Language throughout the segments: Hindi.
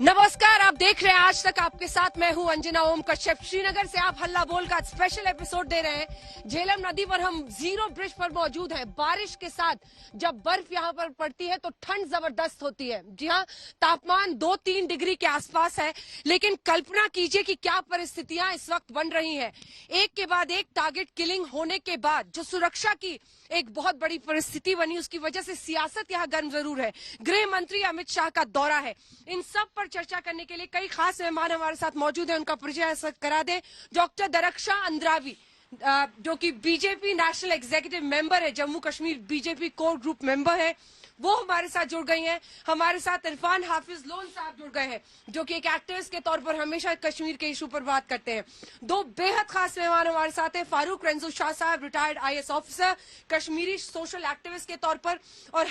नमस्कार, आप देख रहे हैं आज तक आपके साथ मैं हूं अंजना ओम कश्यप। श्रीनगर से आप हल्ला बोल का स्पेशल एपिसोड दे रहे हैं। झेलम नदी पर हम जीरो ब्रिज पर मौजूद हैं। बारिश के साथ जब बर्फ यहां पर पड़ती है तो ठंड जबरदस्त होती है। जी हां, तापमान 2-3 डिग्री के आसपास है, लेकिन कल्पना कीजिए कि क्या परिस्थितियां इस वक्त बन रही हैं। एक के बाद एक टारगेट किलिंग होने के बाद जो सुरक्षा की एक बहुत बड़ी परिस्थिति बनी, उसकी वजह से सियासत यहाँ गर्म जरूर है। गृह मंत्री अमित शाह का दौरा है। इन सब पर चर्चा करने के लिए कई खास मेहमान हमारे साथ मौजूद हैं। उनका परिचय करा दे। डॉक्टर दरक्षा अंद्रावी, जो कि बीजेपी नेशनल एग्जीक्यूटिव मेंबर है, Jammu Kashmir BJP core group member है, वो हमारे साथ जुड़ गई हैं। हमारे साथ इरफान हाफिज लोन साहब जुड़ गए हैं, जो कि एक एक्टिविस्ट के तौर पर हमेशा कश्मीर के इशू पर बात करते हैं। दो बेहद खास मेहमान हमारे साथ हैं, फारूक रंजू शाह साहब, retired IAS officer, Kashmiri social activist के तौर पर, और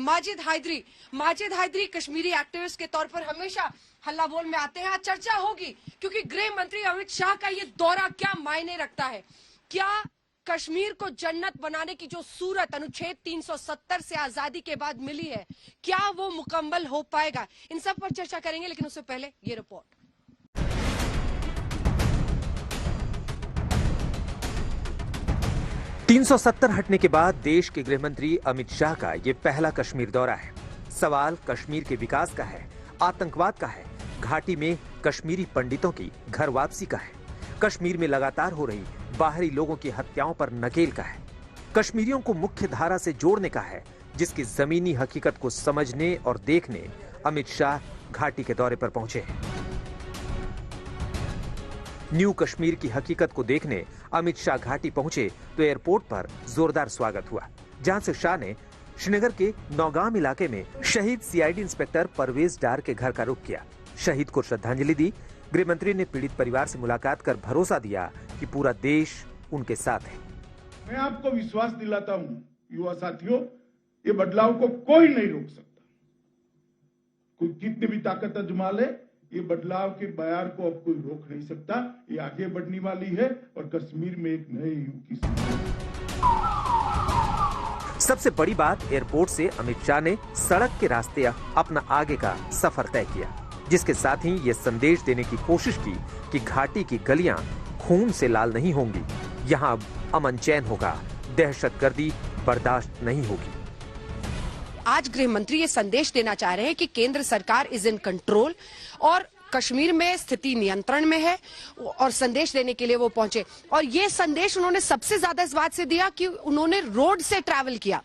माजिद हैदरी कश्मीरी एक्टिविस्ट के तौर पर हमेशा हल्ला बोल में आते हैं। आज चर्चा होगी क्योंकि गृह मंत्री अमित शाह का ये दौरा क्या मायने रखता है। क्या कश्मीर को जन्नत बनाने की जो सूरत अनुच्छेद 370 से आजादी के बाद मिली है, क्या वो मुकम्मल हो पाएगा? इन सब पर चर्चा करेंगे, लेकिन उससे पहले ये रिपोर्ट। 370 हटने के बाद देश के गृह मंत्री अमित शाह का ये पहला कश्मीर दौरा है। सवाल कश्मीर के विकास का है, आतंकवाद का है, घाटी में कश्मीरी पंडितों की घर वापसी का है, कश्मीर में लगातार हो रही बाहरी लोगों की हत्याओं पर नकेल का है, कश्मीरियों को मुख्य धारा से जोड़ने का है, जिसकी जमीनी हकीकत को समझने और देखने अमित शाह घाटी के दौरे पर पहुंचे हैं। न्यू कश्मीर की हकीकत को देखने अमित शाह घाटी पहुंचे तो एयरपोर्ट पर जोरदार स्वागत हुआ, जहां से शाह ने श्रीनगर के नौगाम इलाके में शहीद CID इंस्पेक्टर परवेज डार के घर का रुख किया। शहीद को श्रद्धांजलि दी। गृह मंत्री ने पीड़ित परिवार से मुलाकात कर भरोसा दिया कि पूरा देश उनके साथ है। मैं आपको विश्वास दिलाता हूं युवा साथियों, ये बदलाव को कोई नहीं रोक सकता। कोई कितनी भी ताकत आजमा ले, ये बदलाव के बयार को अब कोई रोक नहीं सकता। ये आगे बढ़ने वाली है और कश्मीर में एक नए युग की सबसे बड़ी बात, एयरपोर्ट से अमित शाह ने सड़क के रास्ते अपना आगे का सफर तय किया, जिसके साथ ही ये संदेश देने की कोशिश की कि घाटी की गलियां खून से लाल नहीं होंगी, यहाँ अमन चैन होगा, दहशतगर्दी बर्दाश्त नहीं होगी। आज गृह मंत्री ये संदेश देना चाह रहे हैं कि केंद्र सरकार इज इन कंट्रोल और कश्मीर में स्थिति नियंत्रण में है, और संदेश देने के लिए वो पहुंचे। और ये संदेश उन्होंने सबसे ज्यादा इस बात से दिया कि उन्होंने रोड से ट्रैवल किया।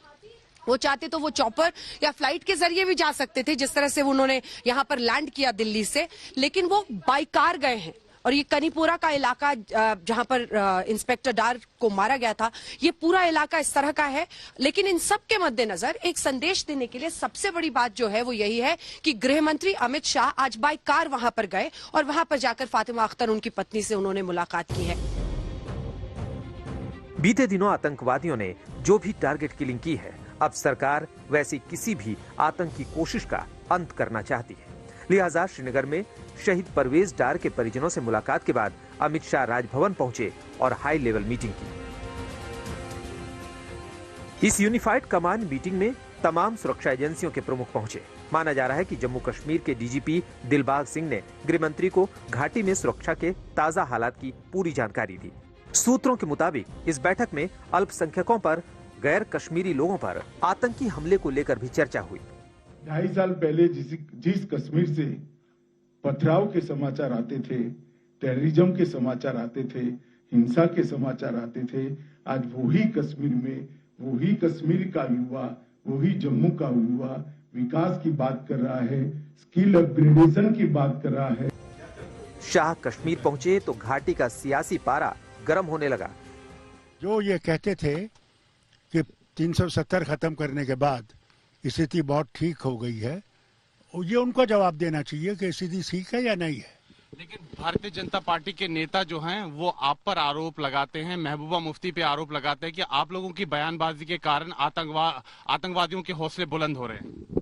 वो चाहते तो वो चॉपर या फ्लाइट के जरिए भी जा सकते थे, जिस तरह से उन्होंने यहाँ पर लैंड किया दिल्ली से, लेकिन वो बाई कार गए हैं। और ये कनीपुरा का इलाका, जहां पर इंस्पेक्टर डार को मारा गया था, ये पूरा इलाका इस तरह का है। लेकिन इन सब के मद्देनजर एक संदेश देने के लिए सबसे बड़ी बात जो है वो यही है कि गृह मंत्री अमित शाह आज बाई कार वहां पर गए और वहां पर जाकर फातिमा अख्तर, उनकी पत्नी से उन्होंने मुलाकात की है। बीते दिनों आतंकवादियों ने जो भी टारगेट किलिंग की है, अब सरकार वैसी किसी भी आतंकी कोशिश का अंत करना चाहती है। लिहाजा श्रीनगर में शहीद परवेज डार के परिजनों से मुलाकात के बाद अमित शाह राजभवन पहुंचे और हाई लेवल मीटिंग की। इस यूनिफाइड कमांड मीटिंग में तमाम सुरक्षा एजेंसियों के प्रमुख पहुंचे। माना जा रहा है कि जम्मू कश्मीर के DGP दिलबाग सिंह ने गृह मंत्री को घाटी में सुरक्षा के ताजा हालात की पूरी जानकारी दी। सूत्रों के मुताबिक इस बैठक में अल्पसंख्यकों पर, गैर कश्मीरी लोगों पर आतंकी हमले को लेकर भी चर्चा हुई। 2.5 साल पहले जिस कश्मीर से पथराव के समाचार आते थे, टेररिज्म के समाचार आते थे, हिंसा के समाचार आते थे, आज वही कश्मीर में वही कश्मीर का युवा, वही जम्मू का युवा विकास की बात कर रहा है, स्किल अपग्रेडेशन की बात कर रहा है। शाह कश्मीर पहुंचे तो घाटी का सियासी पारा गर्म होने लगा। जो ये कहते थे कि 370 खत्म करने के बाद स्थिति बहुत ठीक हो गई है, और ये उनको जवाब देना चाहिए कि स्थिति ठीक है या नहीं है। लेकिन भारतीय जनता पार्टी के नेता जो हैं वो आप पर आरोप लगाते हैं, महबूबा मुफ्ती पे आरोप लगाते हैं कि आप लोगों की बयानबाजी के कारण आतंकवादियों के हौसले बुलंद हो रहे हैं।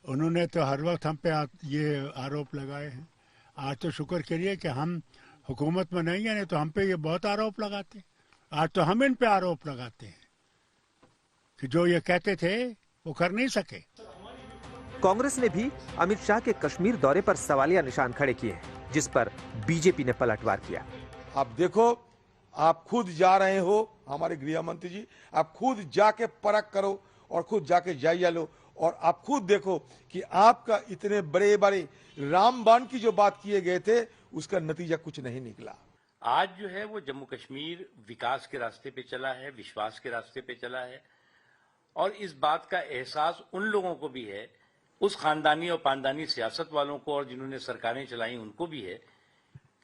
उन्होंने तो हर वक्त हम पे ये आरोप लगाए हैं। आज तो शुक्र करिए कि हम हुकूमत में नहीं है, नहीं तो हम पे ये बहुत आरोप लगाते। आज तो हम इन पे आरोप लगाते हैं कि जो ये कहते थे वो कर नहीं सके। कांग्रेस ने भी अमित शाह के कश्मीर दौरे पर सवालिया निशान खड़े किए हैं, जिस पर बीजेपी ने पलटवार किया। आप देखो, आप खुद जा रहे हो, हमारे गृह मंत्री जी, आप खुद जाके परख करो और खुद जाके जायजा लो और आप खुद देखो कि आपका इतने बड़े बड़े रामबाण की जो बात किए गए थे उसका नतीजा कुछ नहीं निकला। आज जो है वो जम्मू कश्मीर विकास के रास्ते पे चला है, विश्वास के रास्ते पे चला है और इस बात का एहसास उन लोगों को भी है, उस खानदानी और पानदानी सियासत वालों को और जिन्होंने सरकारें चलाई उनको भी है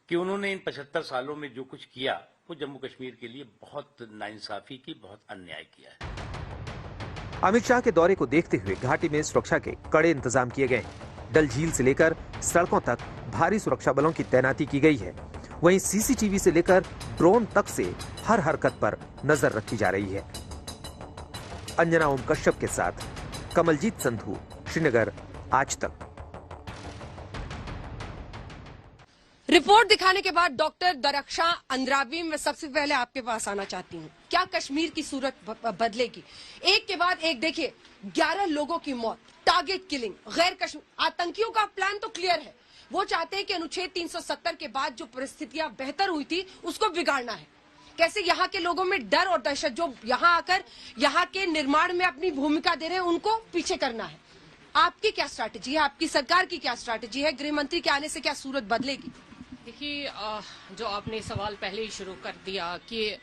कि उन्होंने इन 75 सालों में जो कुछ किया वो जम्मू कश्मीर के लिए बहुत नाइंसाफी की, बहुत अन्याय किया है। अमित शाह के दौरे को देखते हुए घाटी में सुरक्षा के कड़े इंतजाम किए गए। डल झील से लेकर सड़कों तक भारी सुरक्षा बलों की तैनाती की गई है। वहीं सीसीटीवी से लेकर ड्रोन तक से हर हरकत पर नजर रखी जा रही है। अंजना ओम कश्यप के साथ कमलजीत संधू, श्रीनगर, आज तक। रिपोर्ट दिखाने के बाद डॉक्टर दरख्शां अंद्राबी, मैं सबसे पहले आपके पास आना चाहती हूँ। क्या कश्मीर की सूरत बदलेगी? एक के बाद एक देखिए, 11 लोगों की मौत, टारगेट किलिंग, गैर कश्मीर आतंकियों का प्लान तो क्लियर है। वो चाहते हैं कि अनुच्छेद 370 के बाद जो परिस्थितियां बेहतर हुई थी उसको बिगाड़ना है। कैसे यहाँ के लोगों में डर और दहशत, जो यहाँ आकर यहाँ के निर्माण में अपनी भूमिका दे रहे हैं, उनको पीछे करना है। आपकी क्या स्ट्रैटेजी है? आपकी सरकार की क्या स्ट्रैटेजी है? गृह मंत्री के आने से क्या सूरत बदलेगी? देखिए, जो आपने सवाल पहले ही शुरू कर दिया कि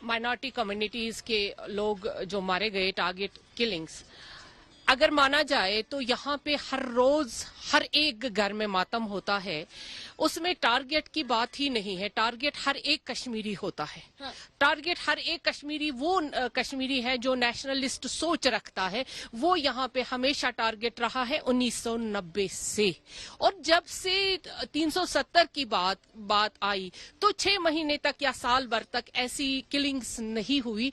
माइनॉरिटी कम्युनिटीज के लोग जो मारे गए, टारगेट किलिंग्स, अगर माना जाए तो यहाँ पे हर रोज हर एक घर में मातम होता है। उसमें टारगेट की बात ही नहीं है, टारगेट हर एक कश्मीरी होता है। टारगेट हर एक कश्मीरी वो कश्मीरी है जो नेशनलिस्ट सोच रखता है, वो यहाँ पे हमेशा टारगेट रहा है 1990 से। और जब से 370 की बात आई तो 6 महीने तक या साल भर तक ऐसी किलिंग्स नहीं हुई।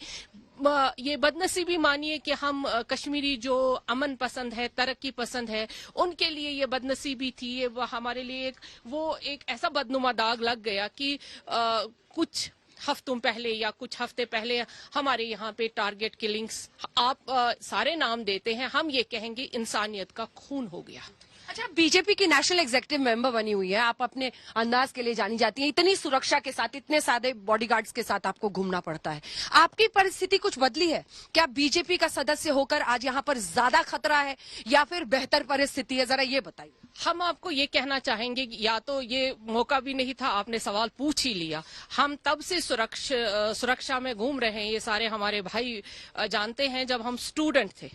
ये बदनसीबी मानिए कि हम कश्मीरी जो अमन पसंद है, तरक्की पसंद है, उनके लिए ये बदनसीबी थी। ये हमारे लिए एक ऐसा बदनुमा दाग लग गया कि कुछ हफ्तों पहले या कुछ हफ्ते पहले हमारे यहाँ पे टारगेट किलिंग्स, आप सारे नाम देते हैं, हम ये कहेंगे इंसानियत का खून हो गया। अच्छा, बीजेपी की नेशनल एग्जीक्यूटिव मेंबर बनी हुई है, आप अपने अंदाज के लिए जानी जाती हैं। इतनी सुरक्षा के साथ, इतने सादे बॉडीगार्ड्स के साथ आपको घूमना पड़ता है। आपकी परिस्थिति कुछ बदली है क्या? बीजेपी का सदस्य होकर आज यहाँ पर ज्यादा खतरा है या फिर बेहतर परिस्थिति है? जरा ये बताइए। हम आपको ये कहना चाहेंगे कि या तो ये मौका भी नहीं था, आपने सवाल पूछ ही लिया। हम तब से सुरक्षा में घूम रहे हैं, ये सारे हमारे भाई जानते हैं, जब हम स्टूडेंट थे,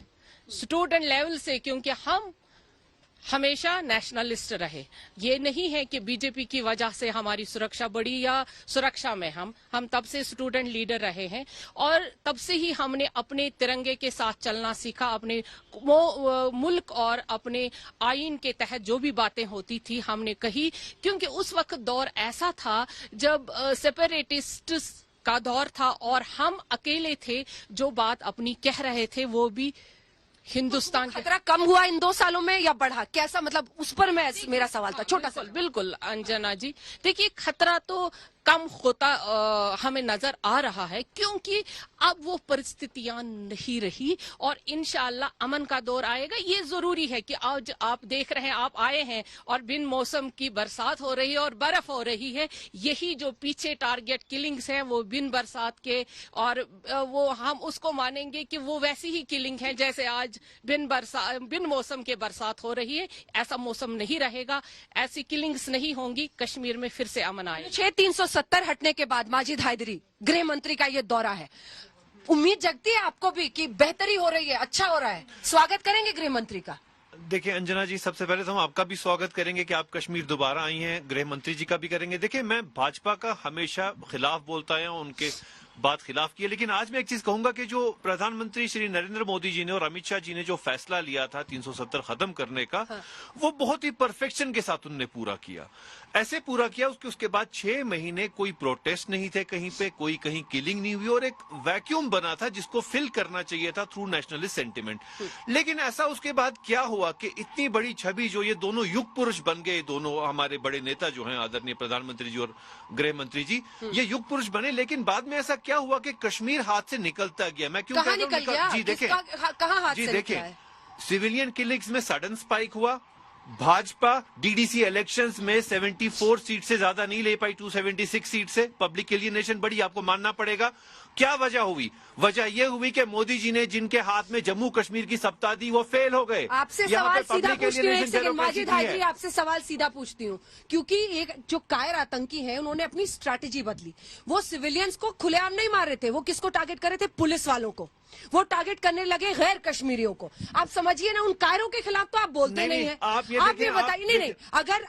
स्टूडेंट लेवल से, क्योंकि हम हमेशा नेशनलिस्ट रहे। ये नहीं है कि बीजेपी की वजह से हमारी सुरक्षा बढ़ी या सुरक्षा में हम तब से स्टूडेंट लीडर रहे हैं और तब से ही हमने अपने तिरंगे के साथ चलना सीखा। अपने मुल्क और अपने आईन के तहत जो भी बातें होती थी हमने कही, क्योंकि उस वक्त दौर ऐसा था जब सेपरेटिस्ट का दौर था और हम अकेले थे जो बात अपनी कह रहे थे, वो भी हिंदुस्तान। खतरा कम हुआ इन 2 सालों में या बढ़ा? कैसा, मतलब उस पर मेरा सवाल था, छोटा सा। बिल्कुल अंजना जी, देखिए खतरा तो कम होता हमें नजर आ रहा है, क्योंकि अब वो परिस्थितियां नहीं रही और इंशाअल्लाह अमन का दौर आएगा। ये जरूरी है कि आज आप देख रहे हैं, आप आए हैं और बिन मौसम की बरसात हो रही है और बर्फ हो रही है। यही जो पीछे टारगेट किलिंग्स हैं वो बिन बरसात के, और वो हम उसको मानेंगे कि वो वैसी ही किलिंग है जैसे आज बिन मौसम के बरसात हो रही है। ऐसा मौसम नहीं रहेगा, ऐसी किलिंग्स नहीं होंगी, कश्मीर में फिर से अमन आएगा। 370 हटने के बाद माजिद हैदरी गृह मंत्री का ये दौरा है, उम्मीद जगती है आपको भी कि बेहतरी हो रही है, अच्छा हो रहा है? स्वागत करेंगे गृह मंत्री का? देखिए अंजना जी, सबसे पहले तो हम आपका भी स्वागत करेंगे कि आप कश्मीर दोबारा आई हैं, गृह मंत्री जी का भी करेंगे। देखिए, मैं भाजपा का हमेशा खिलाफ बोलता है, उनके बात खिलाफ की है, लेकिन आज मैं एक चीज कहूंगा कि जो प्रधानमंत्री श्री नरेंद्र मोदी जी ने और अमित शाह जी ने जो फैसला लिया था 370 खत्म करने का, वो बहुत ही परफेक्शन के साथ उन्होंने पूरा किया। ऐसे पूरा किया उसके बाद 6 महीने कोई प्रोटेस्ट नहीं थे कहीं पे, कोई कहीं किलिंग नहीं हुई और एक वैक्यूम बना था जिसको फिल करना चाहिए था थ्रू नेशनलिस्ट सेंटिमेंट। लेकिन ऐसा उसके बाद क्या हुआ कि इतनी बड़ी छवि जो ये दोनों युग पुरुष बन गए, दोनों हमारे बड़े नेता जो हैं आदरणीय प्रधानमंत्री जी और गृह मंत्री जी, ये युग पुरुष बने, लेकिन बाद में ऐसा क्या हुआ कि कश्मीर हाथ से निकलता गया। मैं क्यों कहां निकल गया? जी देखें, कहां हाथ से निकला है? सिविलियन किलिंग्स में सडन स्पाइक हुआ। भाजपा डीडीसी इलेक्शंस में 74 सीट से ज्यादा नहीं ले पाई, 276 सीट से। पब्लिक एलियनेशन बड़ी, आपको मानना पड़ेगा। क्या वजह हुई? वजह यह हुई कि मोदी जी ने जिनके हाथ में जम्मू कश्मीर की सत्ता दी वो फेल हो गए। आपसे सवाल सीधा पूछती हूँ, एक सेकंड माजिद हाजी, आपसे सवाल सीधा पूछती हूँ, क्योंकि एक जो कायर आतंकी है उन्होंने अपनी स्ट्रैटेजी बदली। वो सिविलियंस को खुलेआम नहीं मार रहे थे, वो किसको टारगेट कर रहे थे? पुलिस वालों को। वो टारगेट करने लगे गैर कश्मीरियों को। आप समझिए ना, उन कायरों के खिलाफ तो आप बोलते नहीं है। आप ये बताइए, नहीं,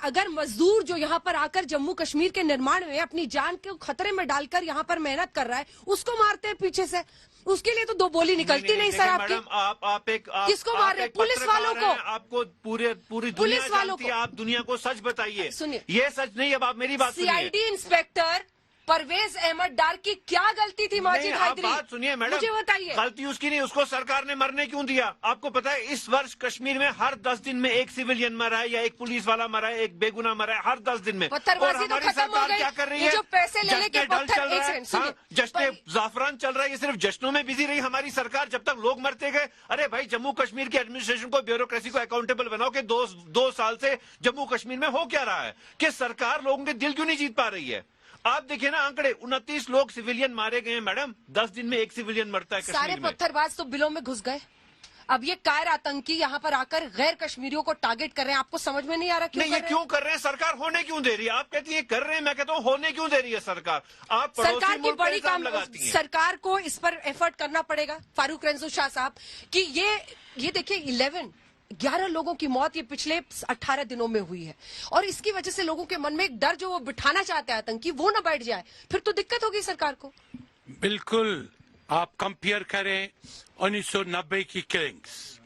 अगर मजदूर जो यहाँ पर आकर जम्मू कश्मीर के निर्माण में अपनी जान को खतरे में डालकर यहाँ पर मेहनत कर रहा है, उसको मारते हैं पीछे से, उसके लिए तो दो बोली निकलती नहीं सर आपकी। आप किसको मार रहे? पुलिस वालों को। आपको पूरी पुलिस वालों को। आप दुनिया को सच बताइए। सुनिए, ये सच नहीं। अब आप मेरी बात सुनिए। सीआईडी इंस्पेक्टर परवेज अहमद डार की क्या गलती थी माजिद हायदरी? बात सुनिए मैडम, मुझे बताइए। गलती उसकी नहीं, उसको सरकार ने मरने क्यों दिया? आपको पता है इस वर्ष कश्मीर में हर 10 दिन में एक सिविलियन मरा है, या एक पुलिस वाला मरा है, एक बेगुनाह मरा है, हर 10 दिन में। पत्थरबाजी तो खत्म हो गई। क्या कर रही है? जो पैसे लेने के पत्थर, जश्न जाफरान चल रहा है, ये सिर्फ जश्नों में बिजी रही हमारी सरकार जब तक लोग मरते गए। अरे भाई, जम्मू कश्मीर के एडमिनिस्ट्रेशन को, ब्यूरोक्रेसी को अकाउंटेबल बनाओ कि 2 साल से जम्मू कश्मीर में हो क्या रहा है, कि सरकार लोगों के दिल क्यों नहीं जीत पा रही है? आप देखिए ना आंकड़े, 29 लोग सिविलियन मारे गए हैं मैडम। 10 दिन में एक सिविलियन मरता है कश्मीर में। सारे पत्थरबाज तो बिलों में घुस गए। अब ये कायर आतंकी यहाँ पर आकर गैर कश्मीरियों को टारगेट कर रहे हैं। आपको समझ में नहीं आ रहा क्यों नहीं, ये क्यों कर रहे हैं? सरकार होने क्यों दे रही है? आप कहती है कर रहे हैं, मैं कहता हूँ होने क्यों दे रही है सरकार? आप सरकार की बड़ी काम लगाती है। सरकार को इस पर एफर्ट करना पड़ेगा, फारूक रंजू शाह साहब, कि ये देखिए 11 लोगों की मौत ये पिछले 18 दिनों में हुई है, और इसकी वजह से लोगों के मन में एक डर जो वो बिठाना चाहते हैं आतंकी, वो ना बैठ जाए, फिर तो दिक्कत होगी सरकार को। बिल्कुल। आप कंपेयर करें 1990 की किलिंग्स,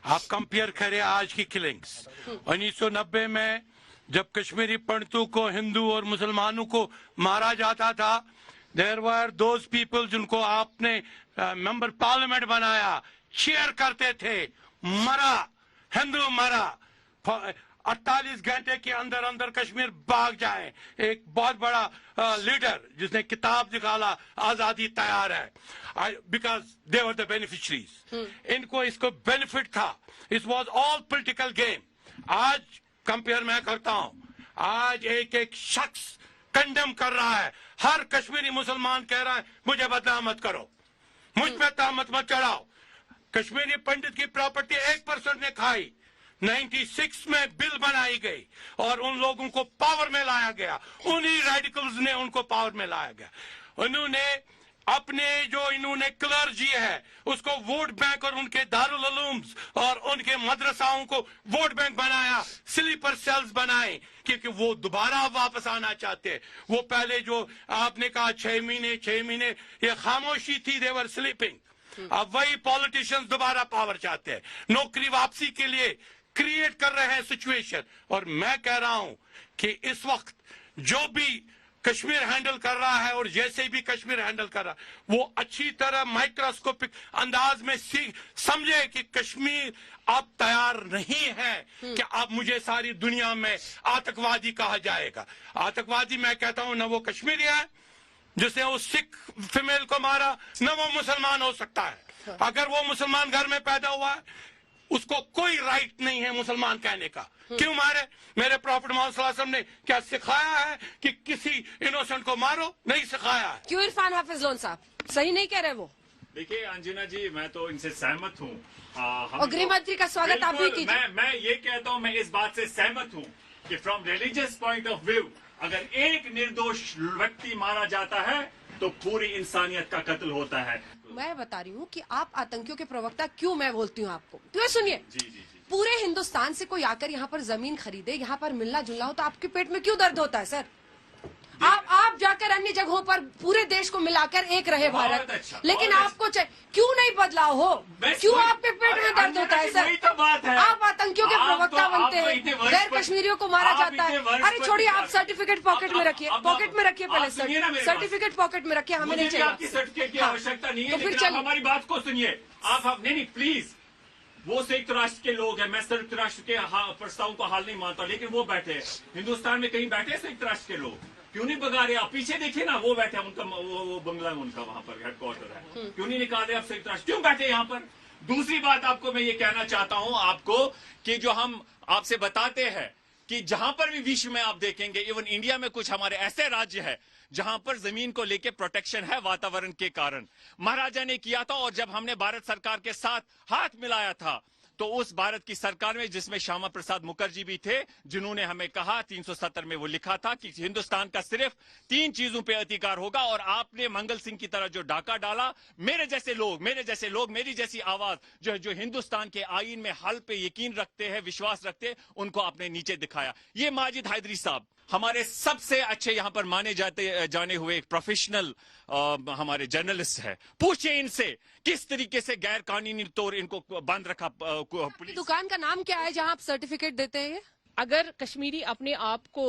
आप कंपेयर करें आज की किलिंग्स। 1990 में जब कश्मीरी पंडितों को, हिंदू और मुसलमानों को मारा जाता था, देयर वर दोज पीपल जिनको आपने मेंबर पार्लियामेंट बनाया, चीयर करते थे, मरा हिंदू मरा, 48 घंटे के अंदर अंदर कश्मीर भाग जाए। एक बहुत बड़ा लीडर जिसने किताब निकाला, आजादी तैयार है, because they were the beneficiaries. इनको इसको बेनिफिट था। It was all political game. आज कंपेयर मैं करता हूं, आज एक एक शख्स कंडेम कर रहा है। हर कश्मीरी मुसलमान कह रहा है मुझे बदनाम मत करो, मुझ पे तहमत मत चढ़ाओ। कश्मीरी पंडित की प्रॉपर्टी 1% ने खाई। 96 में बिल बनाई गई और उन लोगों को पावर में लाया गया, उन्हीं रेडिकल्स ने उनको पावर में लाया गया। उन्होंने अपने जो इन्होंने क्लर्जी है उसको वोट बैंक और उनके दारुल उलूम्स और उनके मदरसाओं को वोट बैंक बनाया, स्लीपर सेल्स बनाए, क्योंकि वो दोबारा वापस आना चाहते हैं। वो पहले जो आपने कहा 6 महीने ये खामोशी थी, देवर स्लीपिंग। अब वही पॉलिटिशियंस दोबारा पावर चाहते हैं, नौकरी वापसी के लिए क्रिएट कर रहे हैं सिचुएशन। और मैं कह रहा हूं कि इस वक्त जो भी कश्मीर हैंडल कर रहा है और जैसे भी कश्मीर हैंडल कर रहा है, वो अच्छी तरह माइक्रोस्कोपिक अंदाज में समझे कि कश्मीर अब तैयार नहीं है कि अब मुझे सारी दुनिया में आतंकवादी कहा जाएगा। आतंकवादी मैं कहता हूं न वो कश्मीरी है जिसने उस सिख फीमेल को मारा, न वो मुसलमान हो सकता है। अगर वो मुसलमान घर में पैदा हुआ है, उसको कोई राइट नहीं है मुसलमान कहने का। क्यों मारे? मेरे प्रॉफिट मोहम्मद सल्लल्लाहु अलैहि वसल्लम ने क्या सिखाया है कि किसी इनोसेंट को मारो? नहीं सिखाया है। क्यों इरफान हाफिज लोन साहब सही नहीं कह रहे वो? देखिए अंजना जी, मैं तो इनसे सहमत हूँ। और गृह मंत्री का स्वागत आप भी कीजिए। मैं ये कहता हूँ, मैं इस बात से सहमत हूँ कि from religious point of view अगर एक निर्दोष व्यक्ति मारा जाता है तो पूरी इंसानियत का कत्ल होता है। मैं बता रही हूँ कि आप आतंकियों के प्रवक्ता क्यों मैं बोलती हूँ आपको। तो सुनिए, पूरे हिंदुस्तान से कोई आकर यहाँ पर जमीन खरीदे, यहाँ पर मिलना जुलना हो, तो आपके पेट में क्यों दर्द होता है सर? आप जाकर अन्य जगहों पर पूरे देश को मिलाकर एक रहे भारत, अच्छा, लेकिन आपको क्यों नहीं बदलाव हो? क्यों आपके पेट में दर्द होता है सर? तो बात है। आप आतंकियों के प्रवक्ता बनते हैं, गैर कश्मीरियों को मारा जाता है। अरे छोड़िए, आप सर्टिफिकेट पॉकेट में रखिए, पहले सर्टिफिकेट पॉकेट में रखिए, हमें नहीं चाहिए आपकी सर्टिफिकेट की आवश्यकता नहीं है। फिर चलिए हमारी बात को सुनिए आप। नहीं प्लीज, वो संयुक्त राष्ट्र के लोग हैं, मैं संयुक्त राष्ट्र के प्रस्तावों को हाल नहीं मानता, लेकिन वो बैठे हैं हिंदुस्तान में, कहीं बैठे संयुक्त राष्ट्र के लोग, क्यों नहीं भगा रहे? आप पीछे देखिए ना, वो बैठे हैं, उनका वो बंगला उनका वहां पर हेडक्वार्टर है, क्यों नहीं निकाले आप संयुक्त राष्ट्र? क्यों बैठे यहाँ पर? दूसरी बात आपको मैं ये कहना चाहता हूं आपको कि जो हम आपसे बताते हैं कि जहां पर भी विश्व में आप देखेंगे, इवन इंडिया में कुछ हमारे ऐसे राज्य है जहां पर जमीन को लेके प्रोटेक्शन है वातावरण के कारण। महाराजा ने किया था, और जब हमने भारत सरकार के साथ हाथ मिलाया था तो उस भारत की सरकार में, जिसमें श्यामा प्रसाद मुखर्जी भी थे, जिन्होंने हमें कहा 370 में वो लिखा था कि हिंदुस्तान का सिर्फ 3 चीजों पे अधिकार होगा। और आपने मंगल सिंह की तरह जो डाका डाला, मेरे जैसे लोग, मेरी जैसी आवाज जो हिंदुस्तान के आईन में हल पे यकीन रखते हैं, विश्वास रखते हैं, उनको आपने नीचे दिखाया। ये माजिद हैदरी साहब हमारे सबसे अच्छे यहाँ पर माने जाने हुए एक प्रोफेशनल हमारे जर्नलिस्ट है। पूछिए इनसे किस तरीके से गैर कानूनी तौर इनको बंद रखा पुलिस। दुकान का नाम क्या है जहां आप सर्टिफिकेट देते हैं? अगर कश्मीरी अपने आप को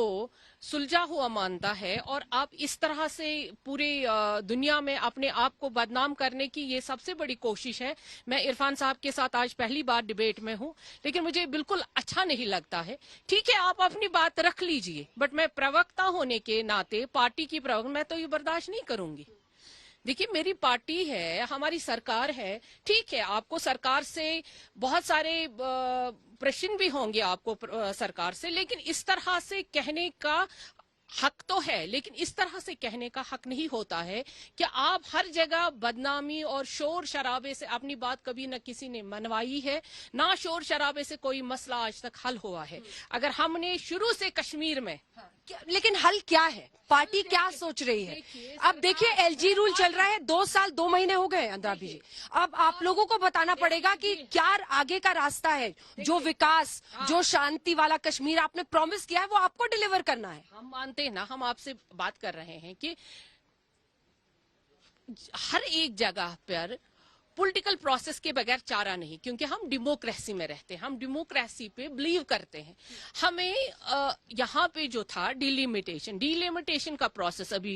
सुलझा हुआ मानता है और आप इस तरह से पूरे दुनिया में अपने आप को बदनाम करने की ये सबसे बड़ी कोशिश है। मैं इरफान साहब के साथ आज पहली बार डिबेट में हूं, लेकिन मुझे बिल्कुल अच्छा नहीं लगता है। ठीक है, आप अपनी बात रख लीजिए, बट मैं प्रवक्ता होने के नाते, पार्टी की प्रवक्ता, मैं तो ये बर्दाश्त नहीं करूंगी। देखिए, मेरी पार्टी है, हमारी सरकार है, ठीक है, आपको सरकार से बहुत सारे प्रश्न भी होंगे आपको सरकार से, लेकिन इस तरह से कहने का हक तो है, लेकिन इस तरह से कहने का हक नहीं होता है कि आप हर जगह बदनामी और शोर शराबे से अपनी बात कभी न किसी ने मनवाई है, ना शोर शराबे से कोई मसला आज तक हल हुआ है। अगर हमने शुरू से कश्मीर में लेकिन हल क्या है? पार्टी क्या सोच रही है? अब देखिए, एलजी रूल चल रहा है, 2 साल 2 महीने हो गए अंद्राबी जी। अब आप लोगों को बताना पड़ेगा कि क्या आगे का रास्ता है। जो विकास, जो शांति वाला कश्मीर आपने प्रॉमिस किया है, वो आपको डिलीवर करना है। हम मानते हैं ना, हम आपसे बात कर रहे हैं कि हर एक जगह पर पॉलिटिकल प्रोसेस के बगैर चारा नहीं, क्योंकि हम डेमोक्रेसी में रहते हैं, हम डेमोक्रेसी पे बिलीव करते हैं। हमें यहाँ पे जो था डिलिमिटेशन का प्रोसेस अभी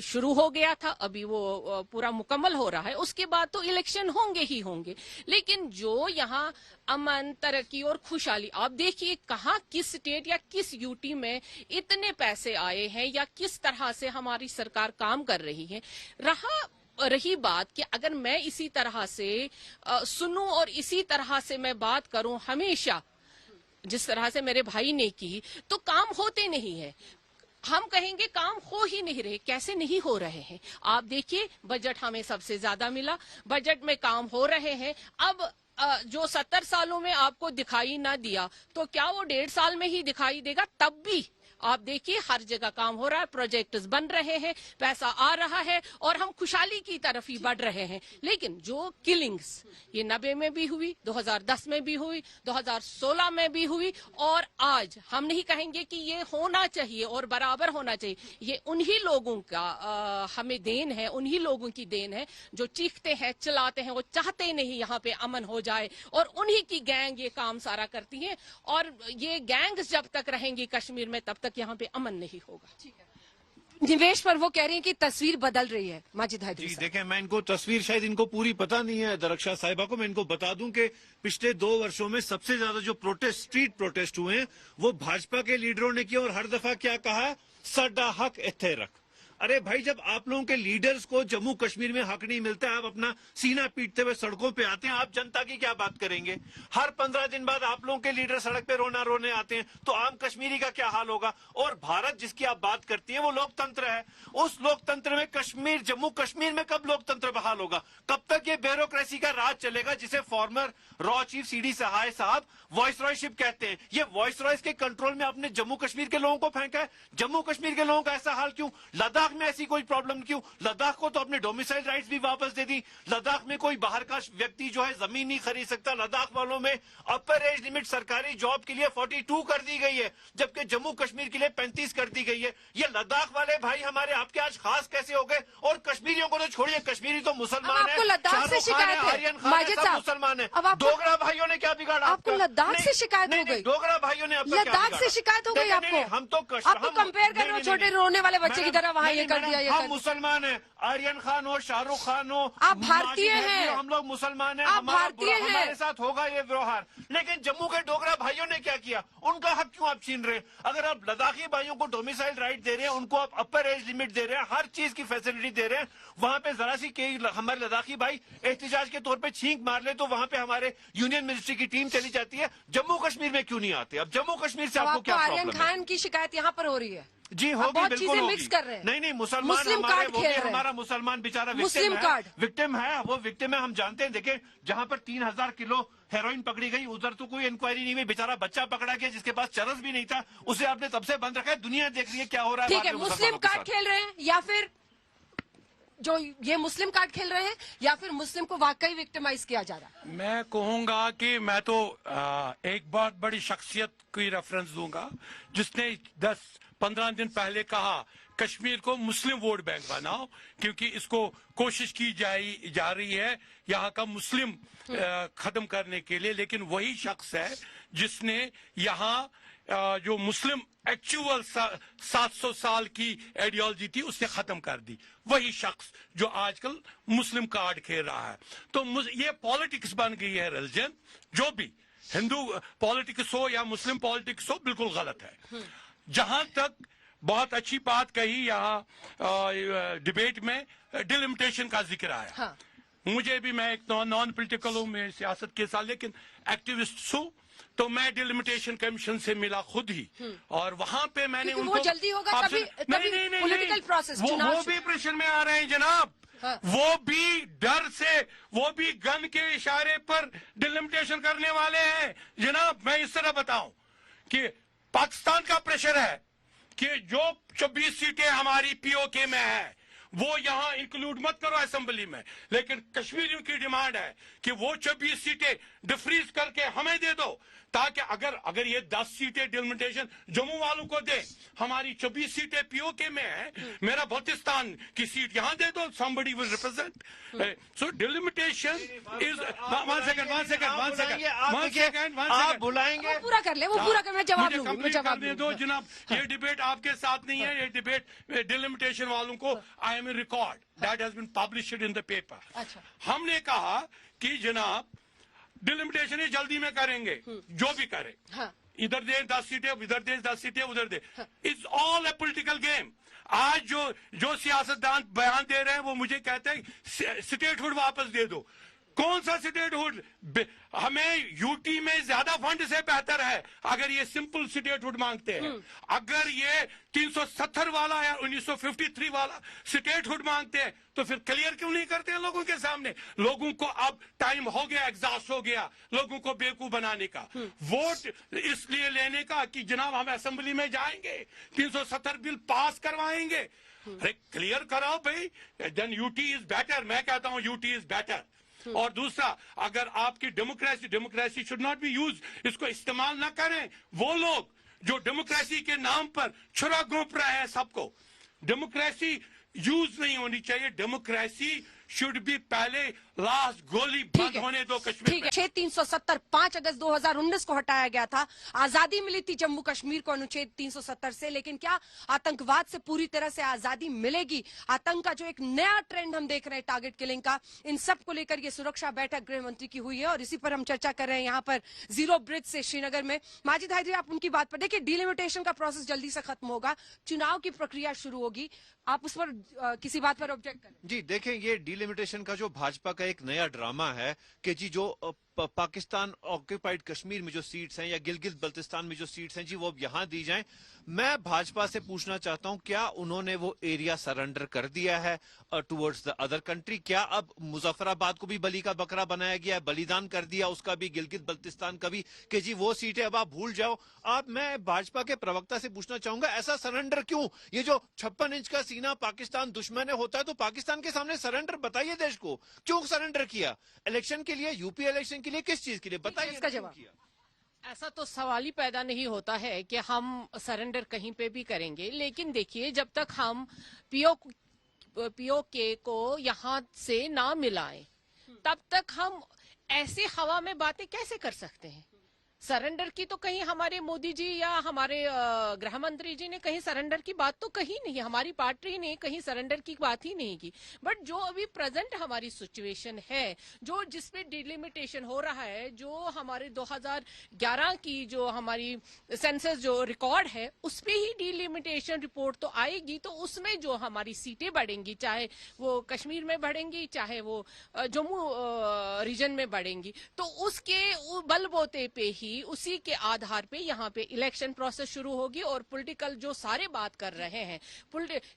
शुरू हो गया था, अभी वो पूरा मुकम्मल हो रहा है। उसके बाद तो इलेक्शन होंगे ही होंगे, लेकिन जो यहाँ अमन, तरक्की और खुशहाली, आप देखिए कहाँ, किस स्टेट या किस यूटी में इतने पैसे आए हैं या किस तरह से हमारी सरकार काम कर रही है। रही बात कि अगर मैं इसी तरह से सुनूं और इसी तरह से मैं बात करूं हमेशा जिस तरह से मेरे भाई ने की, तो काम होते नहीं है। हम कहेंगे काम हो ही नहीं रहे। कैसे नहीं हो रहे हैं? आप देखिए, बजट हमें सबसे ज्यादा मिला, बजट में काम हो रहे हैं। अब जो 70 सालों में आपको दिखाई ना दिया, तो क्या वो 1.5 साल में ही दिखाई देगा? तब भी आप देखिए हर जगह काम हो रहा है, प्रोजेक्ट्स बन रहे हैं, पैसा आ रहा है और हम खुशहाली की तरफ ही बढ़ रहे हैं। लेकिन जो किलिंग्स ये 90 में भी हुई, 2010 में भी हुई, 2016 में भी हुई, और आज हम नहीं कहेंगे कि ये होना चाहिए और बराबर होना चाहिए। ये उन्हीं लोगों का हमें देन है, उन्हीं लोगों की देन है जो चीखते हैं, चिल्लाते हैं, वो चाहते नहीं यहाँ पे अमन हो जाए, और उन्हीं की गैंग ये काम सारा करती है। और ये गैंग्स जब तक रहेंगी कश्मीर में, तब तक यहाँ पे अमन नहीं होगा। निवेश पर वो कह रही हैं कि तस्वीर बदल रही है। माजिद हैदरी जी देखें, मैं इनको तस्वीर, शायद इनको पूरी पता नहीं है दरक्षा साहिबा को, मैं इनको बता दूं कि पिछले 2 वर्षों में सबसे ज्यादा जो स्ट्रीट प्रोटेस्ट हुए हैं वो भाजपा के लीडरों ने किया, और हर दफा क्या कहा, साडा हक इत्थे रख। अरे भाई, जब आप लोगों के लीडर्स को जम्मू कश्मीर में हक नहीं मिलता है, आप अपना सीना पीटते हुए सड़कों पे आते हैं, आप जनता की क्या बात करेंगे? हर 15 दिन बाद आप लोगों के लीडर सड़क पे रोने आते हैं, तो आम कश्मीरी का क्या हाल होगा? और भारत जिसकी आप बात करती हैं वो लोकतंत्र है, उस लोकतंत्र में जम्मू कश्मीर में कब लोकतंत्र बहाल होगा? कब तक ये ब्यूरोक्रेसी का राज चलेगा जिसे फॉर्मर रॉ चीफ CD सहाय साहब वॉइसरॉयशिप कहते हैं? ये वॉइसरॉयस के कंट्रोल में आपने जम्मू कश्मीर के लोगों को फेंका है। जम्मू कश्मीर के लोगों का ऐसा हाल क्यों? लद्दाख में ऐसी कोई प्रॉब्लम क्यों? लद्दाख को तो अपने डोमिसाइल राइट्स भी वापस दे दी। लद्दाख में कोई बाहर का व्यक्ति जो है जमीन नहीं खरीद सकता। लद्दाख वालों में अपर एज लिमिट सरकारी जॉब के लिए 42 कर दी गई है, जबकि जम्मू कश्मीर के लिए 35 कर दी गई है। ये लद्दाख वाले भाई हमारे आपके आज खास कैसे हो गए? और कश्मीरियों को तो छोड़िए, कश्मीरी तो मुसलमान है, लद्दाख से शिकायत है, आर्यन खान है, सब मुसलमान है। डोगरा भाइयों ने क्या बिगाड़ा? आपको लद्दाख से शिकायत हो गई? डोगरा भाइयों ने लद्दाख से शिकायत हो गई आपको? हम तो कंपेयर कर रहे हो छोटे रोने वाले बच्चे की तरह वहाँ ये कर दिया, ये हम कर मुसलमान हैं, आर्यन खान हो, शाहरुख खान हो, आप भारतीय हैं, हम लोग मुसलमान हैं, आप भारतीय हैं, हमारे साथ होगा ये व्यवहार। लेकिन जम्मू के डोगरा भाइयों ने क्या किया? उनका हक क्यों आप छीन रहे हैं? अगर आप लद्दाखी भाइयों को डोमिसाइल राइट दे रहे हैं, उनको आप अपर एज लिमिट दे रहे हैं, हर चीज की फैसिलिटी दे रहे हैं, वहां पे जरा सी हमारे लद्दाखी भाई एहतिजाज के तौर पे छींक मार ले तो वहां पे हमारे यूनियन मिनिस्ट्री की टीम चली जाती है। जम्मू कश्मीर में क्यों नहीं आते? अब जम्मू कश्मीर से आपको क्या आर्यन प्रॉब्लम है? खान की शिकायत यहाँ पर हो रही है जी होगी, बहुत बिल्कुल चीजें होगी। मिक्स कर रहे हैं। नहीं मुसलमान मुस्लिम हमारे कार्ड वो खेल भी रहे हैं। हमारा मुसलमान बेचारा मुस्लिम कार्ड। विक्टिम है, वो विक्टिम है, हम जानते हैं। देखें जहां पर 3000 किलो हेरोइन पकड़ी गई, उधर तो कोई इंक्वायरी नहीं हुई, बेचारा बच्चा पकड़ा गया जिसके पास चरस भी नहीं था, उसे आपने तब से बंद रखा है। दुनिया देख रही है क्या हो रहा है। ठीक है, मुस्लिम कार्ड खेल रहे हैं या फिर जो ये मुस्लिम कार्ड खेल रहे हैं या फिर मुस्लिम को वाकई विक्टिमाइज किया जा रहा है? मैं कहूंगा कि मैं तो एक बहुत बड़ी शख्सियत की रेफरेंस दूंगा जिसने 10-15 दिन पहले कहा कश्मीर को मुस्लिम वोट बैंक बनाओ, क्योंकि इसको कोशिश की जा रही है यहाँ का मुस्लिम खत्म करने के लिए। लेकिन वही शख्स है जिसने यहाँ जो मुस्लिम एक्चुअल 700 साल की आइडियोलॉजी थी उसने खत्म कर दी। वही शख्स जो आजकल मुस्लिम कार्ड खेल रहा है। तो ये पॉलिटिक्स बन गई है रिलीजन। जो भी हिंदू पॉलिटिक्स हो या मुस्लिम पॉलिटिक्स हो, बिल्कुल गलत है। जहां तक बहुत अच्छी बात कही यहाँ डिबेट में डिलिमिटेशन का जिक्र आया। हाँ। मुझे भी, मैं एक नॉन पोलिटिकल हूँ, मैं सियासत के साथ लेकिन एक्टिविस्ट हूँ, तो मैं डिलिमिटेशन कमीशन से मिला खुद ही, और वहां पे मैंने उनको वो जल्दी होगा तभी पॉलिटिकल प्रोसेस, वो भी प्रेशर में आ रहे हैं जनाब। हाँ। वो भी डर से, वो भी गन के इशारे पर डिलिमिटेशन करने वाले हैं जनाब। मैं इस तरह बताऊं कि पाकिस्तान का प्रेशर है कि जो 24 सीटें हमारी पीओके में है वो यहां इंक्लूड मत करो असेंबली में, लेकिन कश्मीरियों की डिमांड है कि वो 24 सीटें डिफ्रीज करके हमें दे दो, ताकि अगर ये 10 सीटें डिलिमिटेशन जम्मू वालों को दे, हमारी 24 सीटें पीओके में है, मेरा बल्तिस्तान की सीट यहां दे दो, somebody will represent. So delimitation is one second. आप बुलाएंगे, वो पूरा कर ले, वो पूरा कर, मैं जवाब दूंगी, मैं जवाब दे दो जनाब। ये डिबेट आपके साथ नहीं है, ये डिबेट डिलिमिटेशन वालों को I am record that has been published in the paper. अच्छा। हमने कहा कि जनाब डिलिमिटेशन ही जल्दी में करेंगे, जो भी करे। हाँ। इधर दे 10 सीटें, इधर दे 10 सीटें, उधर दे। It's all a political game. आज जो सियासतदान बयान दे रहे हैं वो मुझे कहते हैं स्टेटहुड वापस दे दो। कौन सा स्टेटहुड? हमें यूटी में ज्यादा फंड से बेहतर है अगर ये सिंपल स्टेटहुड मांगते हैं। अगर ये 370 वाला या 1953 वाला स्टेटहुड मांगते हैं तो फिर क्लियर क्यों नहीं करते हैं लोगों के सामने? लोगों को अब टाइम हो गया, एग्जॉस्ट हो गया लोगों को बेवकूफ बनाने का, वोट इसलिए लेने का कि जनाब हम असेंबली में जाएंगे, 370 बिल पास करवाएंगे। अरे क्लियर कराओ भाई, देन यूटी इज बेटर। मैं कहता हूं यूटी इज बेटर। और दूसरा, अगर आपकी democracy should not be use, इसको इस्तेमाल ना करें वो लोग जो डेमोक्रेसी के नाम पर छुरा घोंप रहे हैं सबको। डेमोक्रेसी यूज नहीं होनी चाहिए, डेमोक्रेसी शुड बी पहले लास्ट गोली बंद होने दो कश्मीर में। 370 5 अगस्त 2019 को हटाया गया था। आजादी मिली थी जम्मू कश्मीर को अनुच्छेद 370 से, लेकिन क्या आतंकवाद से पूरी तरह से आजादी मिलेगी? आतंक का जो एक नया ट्रेंड हम देख रहे हैं, टारगेट किलिंग का, इन सब को लेकर ये सुरक्षा बैठक गृह मंत्री की हुई है और इसी पर हम चर्चा कर रहे हैं यहाँ पर जीरो ब्रिज से श्रीनगर में। माजिद हैदरी, आप उनकी बात पर देखिए, डिलिमिटेशन का प्रोसेस जल्दी से खत्म होगा, चुनाव की प्रक्रिया शुरू होगी, आप उस पर किसी बात पर ऑब्जेक्ट करें? जी देखें, ये डिलिमिटेशन का जो भाजपा का एक नया ड्रामा है कि जी जो पाकिस्तान ऑक्यूपाइड कश्मीर में जो सीट्स हैं या गिलगित बल्तिस्तान में जो सीट्स हैं जी वो अब यहां दी जाएं। मैं भाजपा से पूछना चाहता हूं, क्या उन्होंने वो एरिया सरेंडर कर दिया है टुवर्ड्स द अदर कंट्री? क्या अब मुजफ्फराबाद को भी बलि का बकरा बनाया गया है, बलिदान कर दिया उसका भी, गिलगित बल्तिस्तान का भी, कि जी वो सीटें अब आप भूल जाओ? मैं भाजपा के प्रवक्ता से पूछना चाहूंगा, ऐसा सरेंडर क्यों? ये जो 56 इंच का सीना पाकिस्तान दुश्मन होता है तो पाकिस्तान के सामने सरेंडर बताइए देश को, क्यों सरेंडर किया? इलेक्शन के लिए, यूपी इलेक्शन के लिए, किस चीज के लिए? बताइए इसका जवाब। ऐसा तो सवाल ही पैदा नहीं होता है कि हम सरेंडर कहीं पे भी करेंगे, लेकिन देखिए जब तक हम पीओके को यहाँ से ना मिलाएं तब तक हम ऐसे हवा में बातें कैसे कर सकते हैं? सरेंडर की तो कहीं हमारे मोदी जी या हमारे गृह मंत्री जी ने कहीं सरेंडर की बात तो कही नहीं, हमारी पार्टी ने कहीं सरेंडर की बात ही नहीं की। बट जो अभी प्रेजेंट हमारी सिचुएशन है, जो जिसपे डिलिमिटेशन हो रहा है, जो हमारे 2011 की जो हमारी सेंसस जो रिकॉर्ड है उस पे ही डिलिमिटेशन रिपोर्ट तो आएगी, तो उसमें जो हमारी सीटें बढ़ेंगी, चाहे वो कश्मीर में बढ़ेंगी चाहे वो जम्मू रीजन में बढ़ेंगी, तो उसके बलबूते पे ही उसी के आधार पे यहाँ पे इलेक्शन प्रोसेस शुरू होगी। और पॉलिटिकल जो सारे बात कर रहे हैं,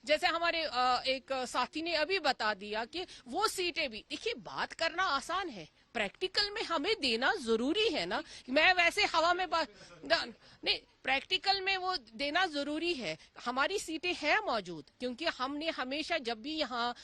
जैसे हमारे एक साथी ने अभी बता दिया कि वो सीटें भी, देखिए बात करना आसान है, प्रैक्टिकल में हमें देना जरूरी है ना। मैं वैसे हवा में बात नहीं, प्रैक्टिकल में वो देना जरूरी है। हमारी सीटें हैं मौजूद, क्योंकि हमने हमेशा जब भी यहाँ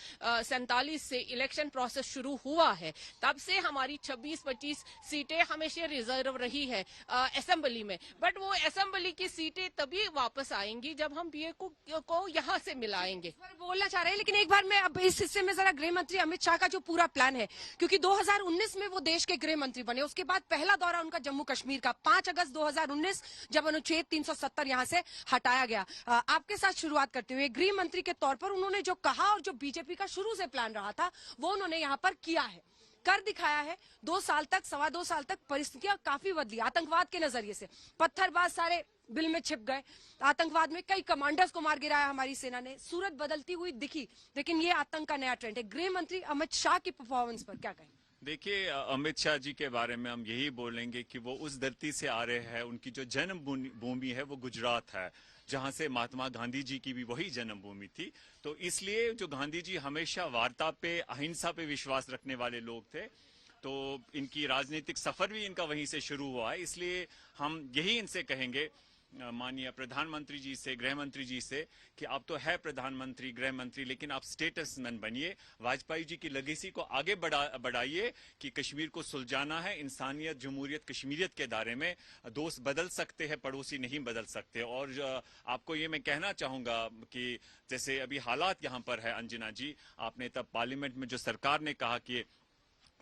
47 से इलेक्शन प्रोसेस शुरू हुआ है तब से हमारी 26-25 सीटें हमेशा रिजर्व रही है असेंबली में। बट वो असेंबली की सीटें तभी वापस आएंगी जब हम पीए को यहाँ से मिलाएंगे। बोलना चाह रहे हैं, लेकिन एक बार मैं अब इस हिस्से में जरा गृह मंत्री अमित शाह का जो पूरा प्लान है, क्योंकि 2019 में वो देश के गृह मंत्री बने, उसके बाद पहला दौरा उनका जम्मू कश्मीर का 5 अगस्त 2019 जब अनुच्छेद 370 यहां से हटाया गया। आपके साथ शुरुआत करते हुए गृह मंत्री के तौर पर उन्होंने जो कहा और जो बीजेपी का शुरू से प्लान रहा था वो उन्होंने यहां पर किया है, कर दिखाया है। 2 साल तक, 2.25 साल तक परिस्थितियां काफी बदली। आतंकवाद के नजरिए से पत्थरबाज सारे बिल में छिप गए, आतंकवाद में कई कमांडर्स को मार गिराया हमारी सेना ने, सूरत बदलती हुई दिखी, लेकिन ये आतंक का नया ट्रेंड है। गृह मंत्री अमित शाह की परफॉर्मेंस पर क्या कहें? देखिए, अमित शाह जी के बारे में हम यही बोलेंगे कि वो उस धरती से आ रहे हैं, उनकी जो जन्म भूमि है वो गुजरात है, जहां से महात्मा गांधी जी की भी वही जन्मभूमि थी। तो इसलिए जो गांधी जी हमेशा वार्ता पे, अहिंसा पे विश्वास रखने वाले लोग थे, तो इनकी राजनीतिक सफर भी इनका वहीं से शुरू हुआ है। इसलिए हम यही इनसे कहेंगे, माननीय प्रधानमंत्री जी से, गृह मंत्री जी से, कि आप तो है प्रधानमंत्री, गृह मंत्री, लेकिन आप स्टेटसमैन बनिए, वाजपेयी जी की लेगेसी को आगे बढ़ाइए कि कश्मीर को सुलझाना है। इंसानियत, जमहूरियत, कश्मीरियत के दायरे में दोस्त बदल सकते हैं, पड़ोसी नहीं बदल सकते। और आपको ये मैं कहना चाहूंगा कि जैसे अभी हालात यहाँ पर है, अंजना जी, आपने तब पार्लियामेंट में जो सरकार ने कहा कि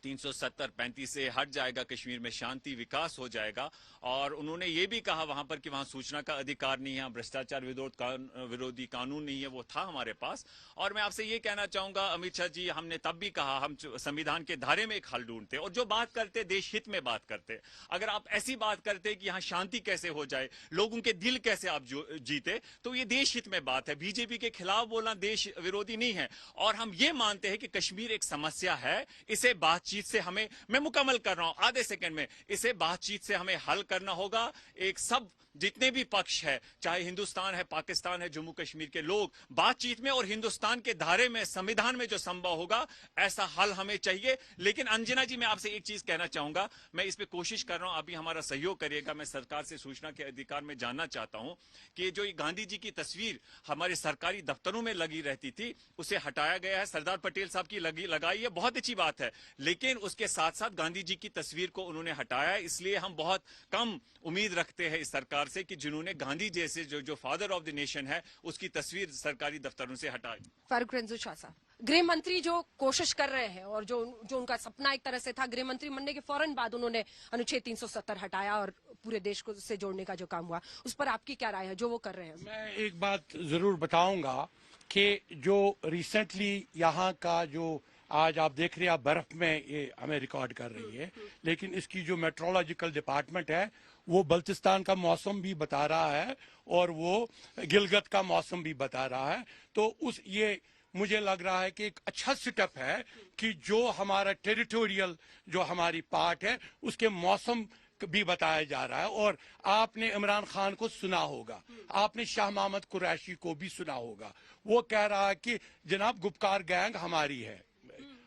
370-35 से हट जाएगा, कश्मीर में शांति विकास हो जाएगा, और उन्होंने ये भी कहा वहां पर कि वहां सूचना का अधिकार नहीं है, भ्रष्टाचार विरोधी कानून नहीं है, वो था हमारे पास। और मैं आपसे ये कहना चाहूंगा अमित शाह जी, हमने तब भी कहा हम संविधान के धारे में एक हल ढूंढते और जो बात करते देश हित में बात करते। अगर आप ऐसी बात करते कि यहाँ शांति कैसे हो जाए, लोगों के दिल कैसे आप जीते, तो ये देश हित में बात है। बीजेपी के खिलाफ बोलना देश विरोधी नहीं है। और हम ये मानते हैं कि कश्मीर एक समस्या है, इसे बातचीत से हमें, मैं मुकम्मल कर रहा हूं आधे सेकंड में, इसे बातचीत से हमें हल करना होगा। एक सब जितने भी पक्ष है, चाहे हिंदुस्तान है, पाकिस्तान है, जम्मू कश्मीर के लोग बातचीत में और हिंदुस्तान के धारे में, संविधान में जो संभव होगा ऐसा हल हमें चाहिए। लेकिन अंजना जी, मैं आपसे एक चीज कहना चाहूंगा, मैं इस पे कोशिश कर रहा हूं, अभी हमारा सहयोग करिएगा। मैं सरकार से सूचना के अधिकार में जानना चाहता हूं कि जो गांधी जी की तस्वीर हमारे सरकारी दफ्तरों में लगी रहती थी उसे हटाया गया है, सरदार पटेल साहब की लगाई है, बहुत अच्छी बात है, लेकिन उसके साथ साथ गांधी जी की तस्वीर को उन्होंने हटाया है। इसलिए हम बहुत कम उम्मीद रखते हैं इस सरकार से कि जिन्होंने गांधी जैसे जो फादर ऑफ द नेशन है उसकी तस्वीर सरकारी दफ्तरों से हटाई। फारूक रंजू शाह साहब, गृह मंत्री जो कोशिश कर रहे हैं और जो उनका सपना एक तरह से था, गृह मंत्री बनने के फौरन बाद उन्होंने अनुच्छेद 370 हटाया और पूरे देश को से जोड़ने का जो काम हुआ, उस पर आपकी क्या राय है जो वो कर रहे हैं? मैं एक बात जरूर बताऊंगा कि जो रिसेंटली यहाँ का जो आज आप देख रहे हैं, आप बर्फ में ये हमें रिकॉर्ड कर रही है, लेकिन इसकी जो मेट्रोलॉजिकल डिपार्टमेंट है वो बल्तिस्तान का मौसम भी बता रहा है और वो गिलगित का मौसम भी बता रहा है। तो ये मुझे लग रहा है कि एक अच्छा सेटअप है कि जो हमारा टेरिटोरियल जो हमारी पार्ट है उसके मौसम भी बताया जा रहा है। और आपने इमरान खान को सुना होगा, आपने शाह मोहम्मद कुरैशी को भी सुना होगा, वो कह रहा है कि जनाब गुपकार गैंग हमारी है,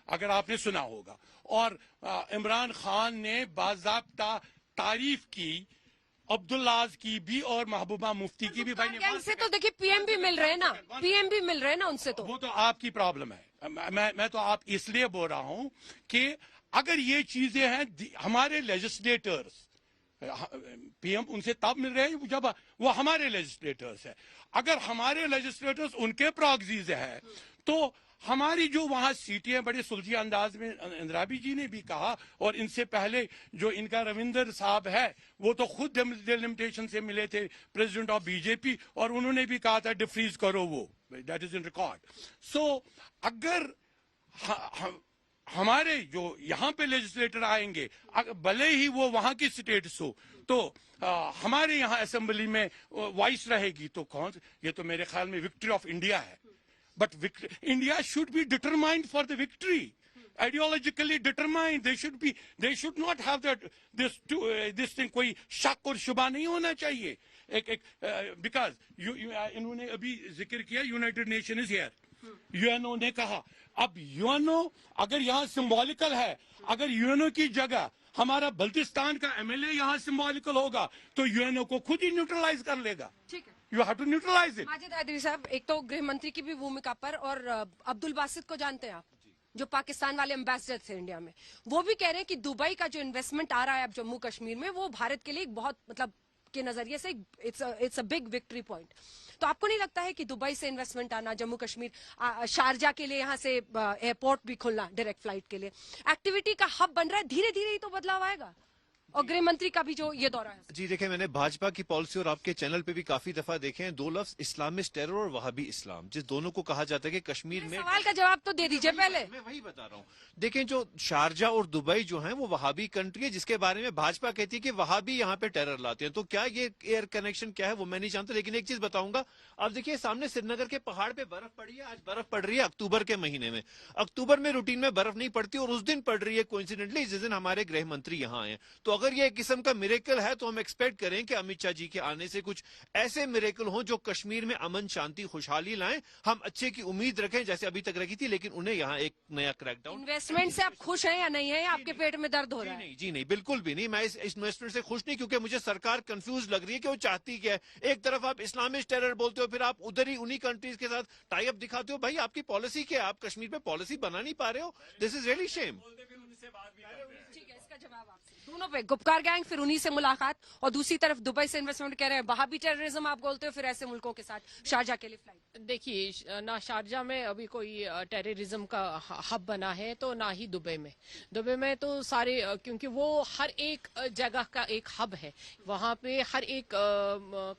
अगर आपने सुना होगा। और इमरान खान ने बाज़ाब्ता तारीफ की अब्दुल्लाज की भी और महबूबा मुफ्ती की भी। भाई से तो देखिए पीएम भी मिल रहे हैं ना, पीएम भी मिल रहे हैं ना उनसे, तो वो तो आपकी प्रॉब्लम है। मैं तो आप इसलिए बोल रहा हूं कि अगर ये चीजें हैं, हमारे लेजिस्लेटर्स, पीएम उनसे तब मिल रहे हैं जब वो हमारे लेजिस्लेटर्स है। अगर हमारे लेजिस्लेटर्स उनके प्रॉक्सीज है तो हमारी जो वहां सीटें हैं, बड़े सुलझे अंदाज में इंदिराबी जी ने भी कहा, और इनसे पहले जो इनका रविंदर साहब है वो तो खुद डिलिमिटेशन से मिले थे प्रेसिडेंट ऑफ बीजेपी, और उन्होंने भी कहा था डिफ्रीज करो, वो दैट इज इन रिकॉर्ड। सो अगर हमारे जो यहाँ पे लेजिस्लेटर आएंगे, भले ही वो वहां की स्टेट्स हो, तो हमारे यहाँ असेंबली में वॉइस रहेगी, तो कौन, ये तो मेरे ख्याल में विक्ट्री ऑफ इंडिया है। But India should be determined for the victory, ideologically determined. They should not have this thing, कोई शक और शुबा नहीं होना चाहिए। बिकॉज इन्होंने अभी जिक्र किया United nation is here, UNO ने कहा। अब यूएनओ अगर यहाँ सिंबॉलिकल है, अगर यूएनओ की जगह हमारा बल्तिस्तान का एमएलए यहाँ सिंबॉलिकल होगा, तो यूएनओ को खुद ही न्यूट्रलाइज कर लेगा। ठीक है, you have to neutralise it. Majid Haidari साहब, एक तो गृह मंत्री की भी भूमिका पर, और अब्दुल बासित को जानते हैं आप, जो पाकिस्तान वाले एम्बेसडर थे इंडिया में, वो भी कह रहे हैं कि दुबई का जो इन्वेस्टमेंट आ रहा है अब जम्मू कश्मीर में, वो भारत के लिए एक बहुत, मतलब के नजरिए से it's a big victory point. तो आपको नहीं लगता है कि दुबई से इन्वेस्टमेंट आना, जम्मू कश्मीर, शारजा के लिए यहाँ से एयरपोर्ट भी खुलना डायरेक्ट फ्लाइट के लिए, एक्टिविटी का हब बन रहा है, धीरे धीरे ही तो बदलाव आएगा। और गृह मंत्री का भी जो ये दौरा है। जी देखिए, मैंने भाजपा की पॉलिसी और आपके चैनल पे भी काफी दफा देखे हैं, दो लफ्ज इस्लामिस्ट टेरर और वहाबी इस्लाम, जिस दोनों को कहा जाता है कि कश्मीर में। सवाल का जवाब तो दे दीजिए पहले। मैं वही बता रहा हूँ। देखें, जो शारजा और दुबई जो है वो वहाबी कंट्री है, जिसके बारे में भाजपा कहती है कि वहाबी यहाँ पे टेरर लाते हैं। तो क्या ये एयर कनेक्शन क्या है वो मैं नहीं जानता, लेकिन एक चीज बताऊंगा। अब देखिए, सामने श्रीनगर के पहाड़ पे बर्फ पड़ी है, आज बर्फ पड़ रही है अक्टूबर के महीने में। अक्टूबर में रूटीन में बर्फ नहीं पड़ती, और उस दिन पड़ रही है कोइंसिडेंटली जिस दिन हमारे गृह मंत्री यहाँ आए। तो अगर ये एक किस्म का मिरेकल है, तो हम एक्सपेक्ट करें कि अमित शाह जी के आने से कुछ ऐसे मिरेकल हों जो कश्मीर में अमन, शांति, खुशहाली लाएं। हम अच्छे की उम्मीद रखें जैसे अभी तक रखी थी, लेकिन उन्हें यहाँ एक नया क्रैकडाउन। इन्वेस्टमेंट से आप खुश हैं या नहीं है, या आपके पेट में दर्द हो रहा है? जी नहीं, बिल्कुल भी नहीं। मैं इस इन्वेस्टमेंट से खुश नहीं, क्योंकि मुझे सरकार कंफ्यूज लग रही है कि वो चाहती क्या है। एक तरफ आप इस्लामिस्ट टेरर बोलते हो, फिर आप उधर ही उन्हीं कंट्रीज के साथ टाई अप दिखाते हो। भाई, आपकी पॉलिसी क्या है? आप कश्मीर पे पॉलिसी बना नहीं पा रहे हो। This is really shame. ठीक है, इसका जवाब आपसे। दोनों पे गुपकार गैंग, फिर उन्हीं से मुलाकात, और दूसरी तरफ दुबई से इन्वेस्टमेंट कह रहे हैं, वहां भी टेररिज्म आप बोलते हो, फिर ऐसे मुल्कों के साथ शारजा के लिए फ्लाइट। देखिए, ना शारजा में अभी कोई टेररिज्म का हब बना है, तो ना ही दुबई में। दुबई में तो सारे, क्योंकि वो हर एक जगह का एक हब है, वहां पे हर एक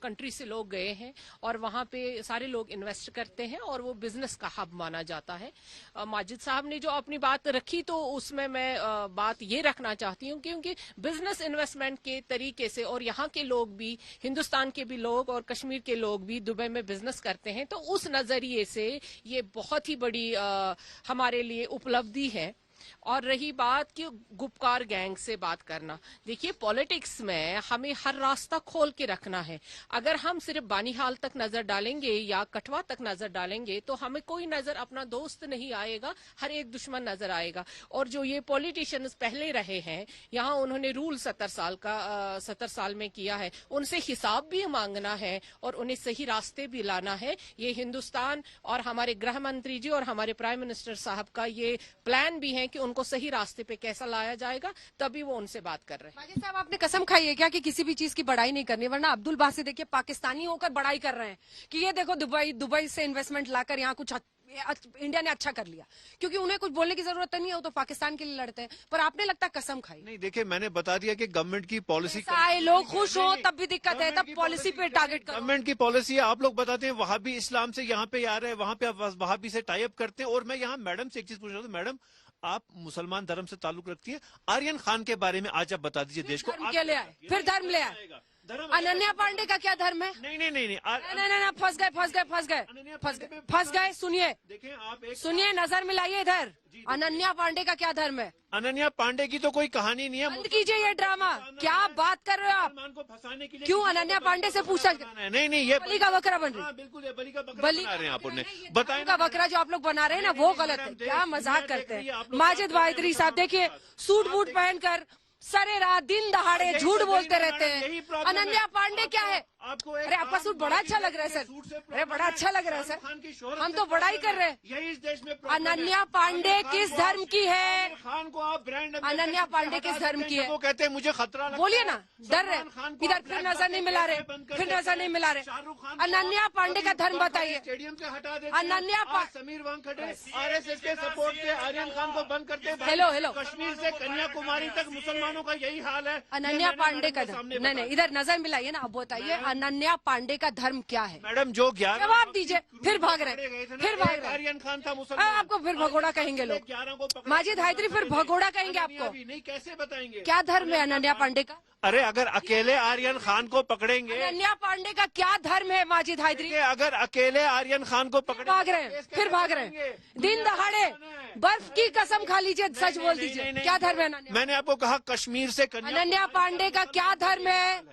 कंट्री से लोग गए हैं, और वहां पे सारे लोग इन्वेस्ट करते हैं, और वो बिजनेस का हब माना जाता है। माजिद साहब ने जो अपनी बात रखी, तो उसमें मैं बात ये रखना चाहती हूँ, क्योंकि बिजनेस इन्वेस्टमेंट के तरीके से, और यहाँ के लोग भी, हिंदुस्तान के भी लोग और कश्मीर के लोग भी दुबई में बिजनेस करते हैं, तो उस नजरिए से ये बहुत ही बड़ी हमारे लिए उपलब्धि है। और रही बात कि गुपकार गैंग से बात करना, देखिए, पॉलिटिक्स में हमें हर रास्ता खोल के रखना है। अगर हम सिर्फ बानीहाल तक नजर डालेंगे या कठवा तक नजर डालेंगे, तो हमें कोई नजर अपना दोस्त नहीं आएगा, हर एक दुश्मन नजर आएगा। और जो ये पॉलिटिशियंस पहले रहे हैं यहाँ, उन्होंने रूल 70 साल में किया है, उनसे हिसाब भी मांगना है और उन्हें सही रास्ते भी लाना है। ये हिंदुस्तान और हमारे गृह मंत्री जी और हमारे प्राइम मिनिस्टर साहब का ये प्लान भी है कि उनको सही रास्ते पे कैसा लाया जाएगा, तभी वो उनसे बात कर रहे हैं। माजिद साहब, आपने कसम खाई है क्या कि किसी भी चीज की बड़ाई नहीं करनी? वरना अब्दुल बासित देखिए पाकिस्तानी होकर बड़ाई कर रहे हैं कि ये देखो दुबई से इन्वेस्टमेंट लाकर यहाँ कुछ इंडिया ने अच्छा कर लिया, क्योंकि उन्हें कुछ बोलने की जरूरत नहीं है, वो तो पाकिस्तान के लिए लड़ते हैं। पर आपने लगता है कसम खाई। नहीं, देखिए, मैंने बता दिया कि गवर्नमेंट की पॉलिसी, लोग खुश हो तब भी दिक्कत है, तब पॉलिसी पे टारगेट करो। गवर्नमेंट की पॉलिसी है। आप लोग बताते हैं वहाबी इस्लाम से यहाँ पे आ रहे हैं, वहां पे वहाबी से टाई अप करते हैं। और मैं यहाँ मैडम से एक चीज पूछ रहा हूँ, मैडम, आप मुसलमान धर्म से ताल्लुक रखती है, आर्यन खान के बारे में आज आप बता दीजिए देश को। क्या ले आए? फिर धर्म ले आए। अनन्या पांडे का क्या धर्म है? नहीं, फंस गए। सुनिए, नजर मिलाइए इधर। अनन्या पांडे का क्या धर्म है? अनन्या पांडे की तो कोई कहानी नहीं है। बंद कीजिए ये ड्रामा। क्या बात कर रहे हो आप? को फंसाने के लिए क्यों अनन्या पांडे से पूछा? नहीं, ये बलि का बकरा बन रही। बिल्कुल, ये बलि का बकरा बना रहे हैं आप। बताएं का बकरा जो आप लोग बना रहे हैं ना, वो गलत है। क्या मजाक करते हैं? माजिद हैदरी साहब देखिए, सूट बूट पहनकर सरे रात दिन दहाड़े झूठ बोलते रहते हैं। अनन्या पांडे क्या है? आपको अरे आपका सूट बड़ा अच्छा लग रहा है सर, अरे बड़ा अच्छा लग रहा है सर, हम तो बड़ा ही कर रहे हैं। यही इस देश में अनन्या पांडे किस धर्म की है? खान को आप ब्रांड अनन्या पांडे किस धर्म की है? वो कहते हैं मुझे खतरा लगता है। बोलिए ना, डर रहे इधर, फिर नजर नहीं मिला रहे, फिर नजर नहीं मिला रहे। अनन्या पांडे का धर्म बताइए। स्टेडियम से हटा देते अनन्या समीर वानखेड़े आरएसएस के सपोर्ट से आर्यन खान को बंद करते। हेलो कश्मीर से कन्याकुमारी तक मुसलमानों का यही हाल है। अनन्या पांडे का धर्म, नहीं इधर नजर मिलाइए ना, अब बताइए अनन्या पांडे का धर्म क्या है? मैडम जो जवाब दीजिए, फिर भाग रहे आर्यन खान था मुसलमान, आपको फिर भगोड़ा कहेंगे लोग। माजिद हैदरी फिर भगोड़ा कहेंगे आपको। नहीं कैसे बताएंगे क्या धर्म है अनन्या पांडे का? अरे अगर अकेले आर्यन खान को पकड़ेंगे, अनन्या पांडे का क्या धर्म है माजिद हैदरी? अगर अकेले आर्यन खान को पकड़ेंगे, फिर भाग रहे हैं दिन दहाड़े। बर्फ की कसम खा लीजिए, सच बोल दीजिए, क्या धर्म है अनन्या? मैंने आपको कहा कश्मीर से अनन्या पांडे का क्या धर्म है?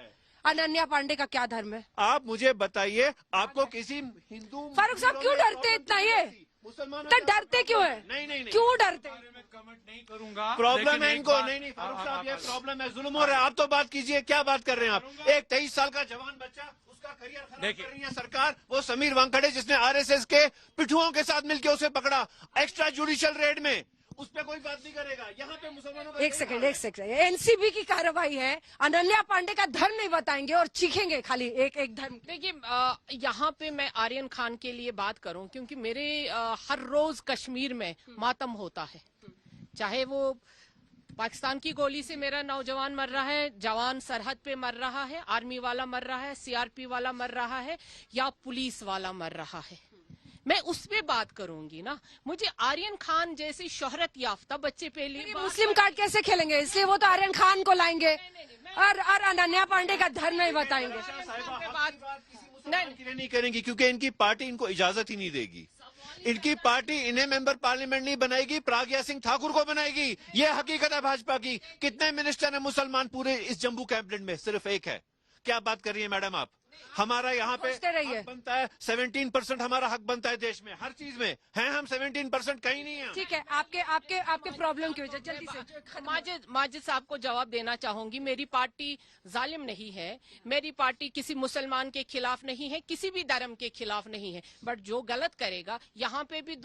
अनन्या पांडे का क्या धर्म है? आप मुझे बताइए। आपको किसी हिंदू फारूक साहब क्यों डरते इतना? ये तो डरते क्यों है? नहीं क्यों डरते? कमेंट नहीं करूंगा। प्रॉब्लम है इनको। नहीं फारूक साहब, ये प्रॉब्लम है, जुल्म हो रहा है। आप तो बात कीजिए, क्या बात कर रहे हैं आप? एक 23 साल का जवान बच्चा, उसका करियर खराब कर रही है सरकार। वो समीर वानखेड़े जिसने आरएसएस के पिठुओं के साथ मिलकर उसे पकड़ा एक्स्ट्रा जुडिशियल रेड में, उस पर कोई बात नहीं करेगा। यहाँ पे मुसलमानों का एक सेकंड एनसीबी की कार्रवाई है, अनन्या पांडे का धर्म नहीं बताएंगे और चीखेंगे खाली एक धर्म। देखिए यहाँ पे मैं आर्यन खान के लिए बात करूं, क्योंकि मेरे हर रोज कश्मीर में मातम होता है। चाहे वो पाकिस्तान की गोली से मेरा नौजवान मर रहा है, जवान सरहद पे मर रहा है, आर्मी वाला मर रहा है, सीआरपी वाला मर रहा है, या पुलिस वाला मर रहा है, मैं उस पे बात करूंगी ना। मुझे आर्यन खान जैसी शोहरत याफ्ता बच्चे पे लिए मुस्लिम कार्ड कैसे खेलेंगे? इसलिए वो तो आर्यन खान को लाएंगे और अनन्या पांडे का धर्म नहीं बताएंगे। नहीं करेंगी क्योंकि इनकी पार्टी इनको इजाजत ही नहीं देगी। इनकी पार्टी इन्हें मेंबर पार्लियामेंट नहीं बनाएगी, प्राज्ञा सिंह ठाकुर को बनाएगी। ये हकीकत है भाजपा की। कितने मिनिस्टर हैं मुसलमान पूरे इस जम्मू कैबिनेट में? सिर्फ एक है। क्या बात कर रही है मैडम आप? हमारा यहाँ पे हक बनता है 17% हमारा हक बनता है देश में, हर चीज में हैं हम 17%, कहीं नहीं है। ठीक है, आपके प्रॉब्लम की वजह जल्दी से माजिद साहब को जवाब देना चाहूंगी। मेरी पार्टी जालिम नहीं है, मेरी पार्टी किसी मुसलमान के खिलाफ नहीं है, किसी भी धर्म के खिलाफ नहीं है। बट जो गलत करेगा, यहाँ पे भी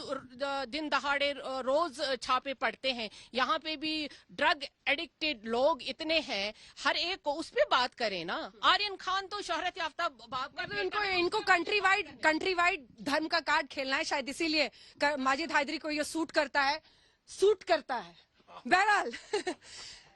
दिन दहाड़े रोज छापे पड़ते हैं, यहाँ पे भी ड्रग एडिक्टेड लोग इतने हैं, हर एक को उस पर बात करें ना। आर्यन खान तो शोहरत याफ्ता इनको कंट्री वाइड धर्म का कार्ड खेलना है, शायद इसीलिए माजिद हैदरी को ये सूट करता है। बहरहाल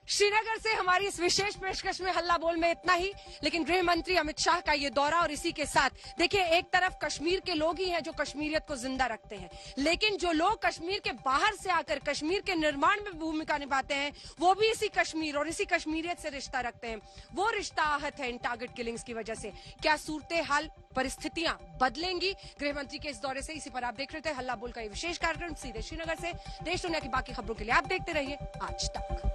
श्रीनगर से हमारी इस विशेष पेशकश में हल्ला बोल में इतना ही। लेकिन गृह मंत्री अमित शाह का ये दौरा और इसी के साथ देखिए, एक तरफ कश्मीर के लोग ही हैं जो कश्मीरियत को जिंदा रखते हैं, लेकिन जो लोग कश्मीर के बाहर से आकर कश्मीर के निर्माण में भूमिका निभाते हैं, वो भी इसी कश्मीर और इसी कश्मीरियत से रिश्ता रखते हैं। वो रिश्ता आहत है इन टारगेट किलिंग्स की वजह से। क्या सूरत हाल, परिस्थितियां बदलेंगी गृह मंत्री के इस दौरे से? इसी पर आप देख रहे थे हल्ला बोल का ये विशेष कार्यक्रम सीधे श्रीनगर से। देश दुनिया की बाकी खबरों के लिए आप देखते रहिए आज तक।